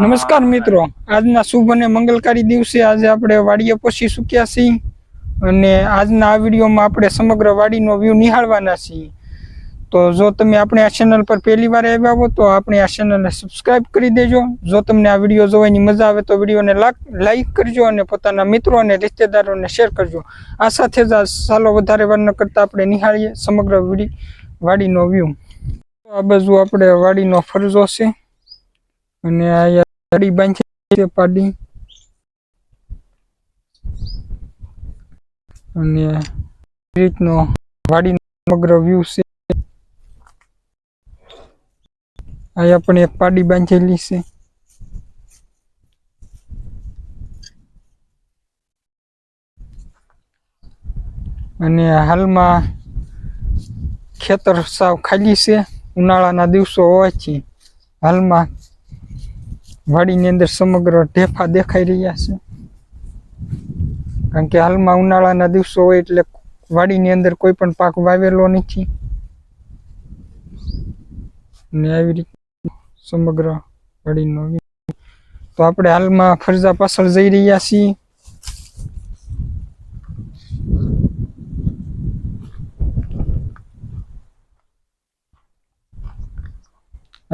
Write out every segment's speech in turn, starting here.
નમસ્કાર મિત્રો, આજના શુભ અને મંગલકારી દિવસે આજે આપણે વાડીએ પહોંચી ચૂક્યા છીએ અને આજના આ વિડીયોમાં આપણે સમગ્ર વાડીનો વ્યૂ નિહાળવાના છીએ. તો જો તમે આપણે આ ચેનલ પર પહેલી વાર આવ્યા હો તો આપણે આ ચેનલને સબસ્ક્રાઇબ કરી દેજો. જો તમને આ વિડીયો જોવાની મજા આવે તો વિડીયોને લાઈક કરજો અને પોતાના મિત્રો અને રિશ્તેદારોને શેર કરજો. આ સાથે જ ચાલો વધારે વાર ન કરતા આપણે નિહાળીએ સમગ્ર વાડીનો વ્યૂ. આ બાજુ આપણે વાડીનો ફરજો છે અને આ ગાડી બાંધી છે પાડી અને રીતનો વાડીનો સમગ્ર વ્યૂ છે. અહીંયા પણ એક પાડી બાંધેલી છે અને હાલમાં ખેતર સાવ ખાલી છે. ઉનાળાના દિવસો હોવાથી હાલમાં વાડીની અંદર સમગ્ર ઢેફા દેખાઈ રહ્યા છે, કારણ કે હાલમાં ઉનાળાના દિવસો હોય એટલે વાડીની અંદર કોઈ પણ પાક વાવેલો નથી. ને આવી રીતે સમગ્ર વાડીનો તો આપણે હાલમાં ફરજા પાછળ જઈ રહ્યા છીએ.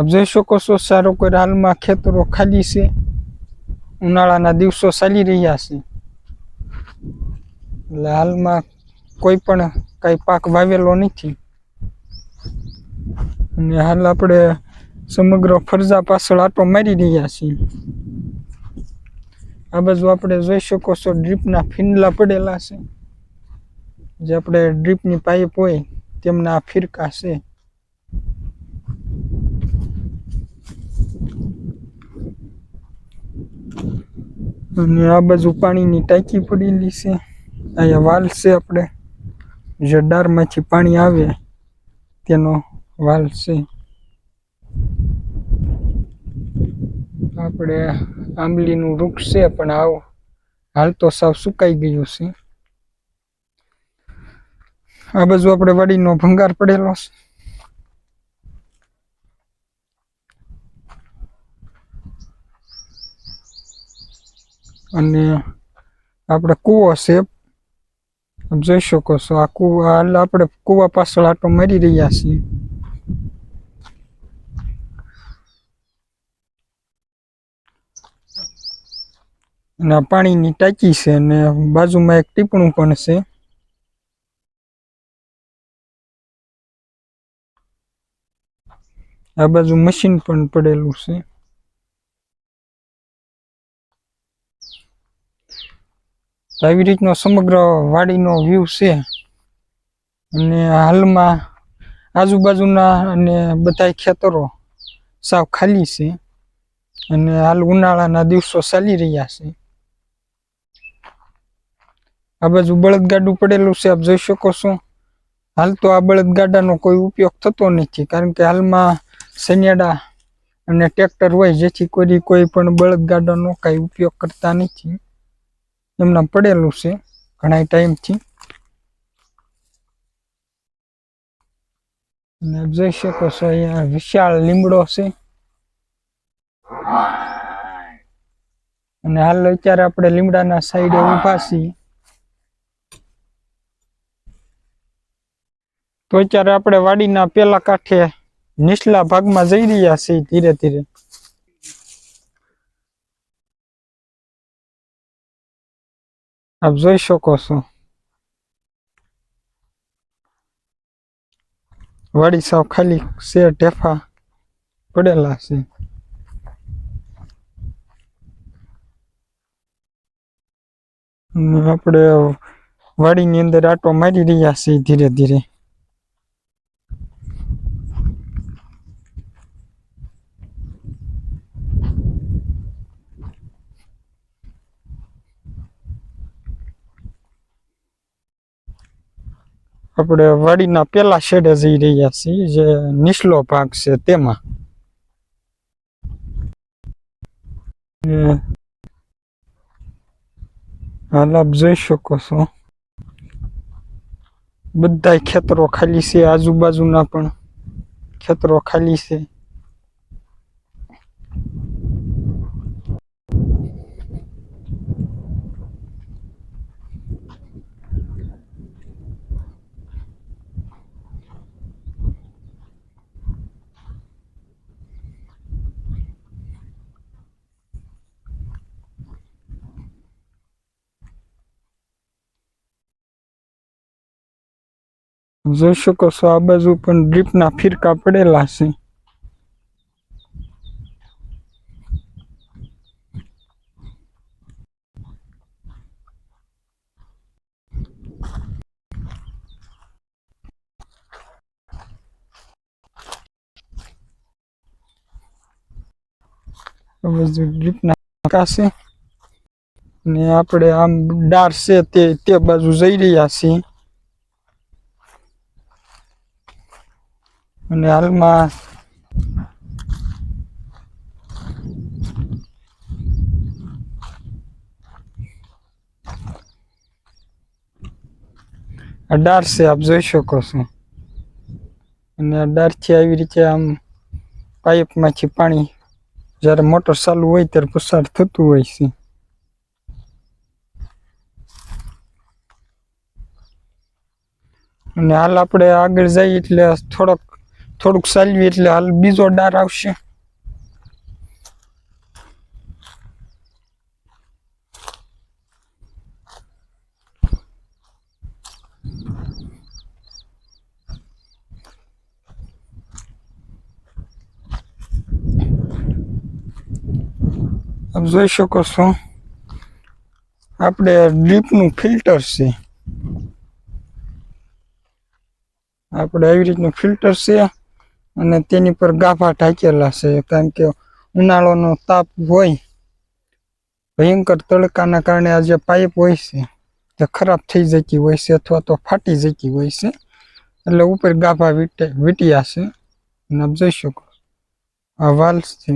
આપ જોઈ શકો છો સારો કોઈ હાલમાં ખેતરો ખાલી છે. ઉનાળાના દિવસો ચાલી રહ્યા છે એટલે હાલમાં કોઈ પણ કઈ પાક વાવેલો નથી અને હાલ આપણે સમગ્ર ફરજા પાછળ આટો મારી રહ્યા છીએ. આ બાજુ આપણે જોઈ શકો છો ડ્રીપના ફીંડલા પડેલા છે, જે આપણે ડ્રીપની પાઇપ હોય તેમના આ ફિરકા છે. અને આ બાજુ પાણીની ટાંકી પડેલી છે. અહીંયા વાલ છે, આપણે જે ડારમાંથી પાણી આવે તેનો વાલ છે. આપણે આંબલીનું વૃક્ષ છે પણ હાલ તો સાવ સુકાઈ ગયું છે. આ બાજુ આપણે વાડીનો ભંગાર પડેલો છે અને આપણે કૂવો છે, જોઈ શકો છો. આ કૂવા હાલ આપણે કૂવા પાછળ આટો મારી રહ્યા છીએ. અને આ પાણીની ટાંકી છે અને બાજુમાં એક ટીપણું પણ છે. આ બાજુ મશીન પણ પડેલું છે. આવી રીતનો સમગ્ર વાડીનો વ્યૂ છે અને હાલમાં આજુબાજુના અને બધા ખેતરો સાવ ખાલી છે અને હાલ ઉનાળાના દિવસો ચાલી રહ્યા છે. આ બાજુ બળદગાડું પડેલું છે, આપ જોઈ શકો છો. હાલ તો આ બળદગાડાનો કોઈ ઉપયોગ થતો નથી, કારણ કે હાલમાં સનિયાડા અને ટ્રેક્ટર હોય, જેથી કોઈ પણ બળદગાડાનો કઈ ઉપયોગ કરતા નથી. એમના પડેલું છે ઘણા ટાઈમથી. અને જોઈ શકો છો અહીંયા વિશાળ લીમડો છે અને હાલ અત્યારે આપણે લીમડાના સાઈડે ઊભા છીએ. તો અત્યારે આપણે વાડીના પેલા કાંઠે નીચલા ભાગમાં જઈ રહ્યા છીએ ધીરે ધીરે. આપ જોઈ શકો છો વાડી સાવ ખાલી છે, ઢેફા પડેલા છે. આપણે વાડીની અંદર આટો મારી રહ્યા છીએ ધીરે ધીરે. આપણે વાડીના પેલા શેડે જઈ રહ્યા છીએ, જે નીચલો ભાગ છે તેમાં. હાલ આપ જોઈ શકો છો બધા ખેતરો ખાલી છે, આજુબાજુના પણ ખેતરો ખાલી છે. જોઈ શકો છો આ બાજુ પણ ડ્રીપના ફીરકા પડેલા છે. આ બાજુ ડ્રીપના ફીરકા છે ને આપણે આમ ડાર છે તે બાજુ જઈ રહ્યા છીએ. અને હાલમાં આ ડાર છે આપ જોઈ શકો છો. અને આ ડારથી આવી રીતે આમ પાઇપમાંથી પાણી જ્યારે મોટર ચાલુ હોય ત્યારે પસાર થતું હોય છે. અને હાલ આપણે આગળ જઈએ એટલે થોડુંક ચાલવી એટલે હાલ બીજો ડાર આવશે. આપ જોઈ શકો છો આપણે ડ્રીપનું ફિલ્ટર છે. આપણે આવી રીતનું ફિલ્ટર છે અને તેની પર ગાભા ઢાંકેલા છે. કારણ કે ઉનાળાનો તાપ હોય, ભયંકર તડકાના કારણે આ જે પાઇપ હોય છે તે ખરાબ થઈ જતી હોય છે અથવા તો ફાટી જતી હોય છે. એટલે ઉપર ગાભા વીંટ્યા છે. અને આપ જોઈ શકો આ વાલ્વ છે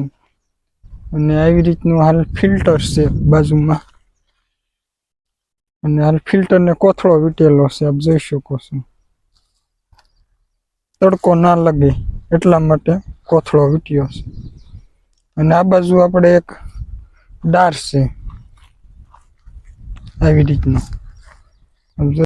અને આવી રીતનું હાલ ફિલ્ટર છે બાજુમાં. અને હાલ ફિલ્ટરને કોથળો વીંટેલો છે આપ જોઈ શકો છો. તડકો ના લાગે એટલા માટે કોથળો વીંટ્યો છે. અને આ બાજુ આપણે એક ડાર છે આવી રીતનો.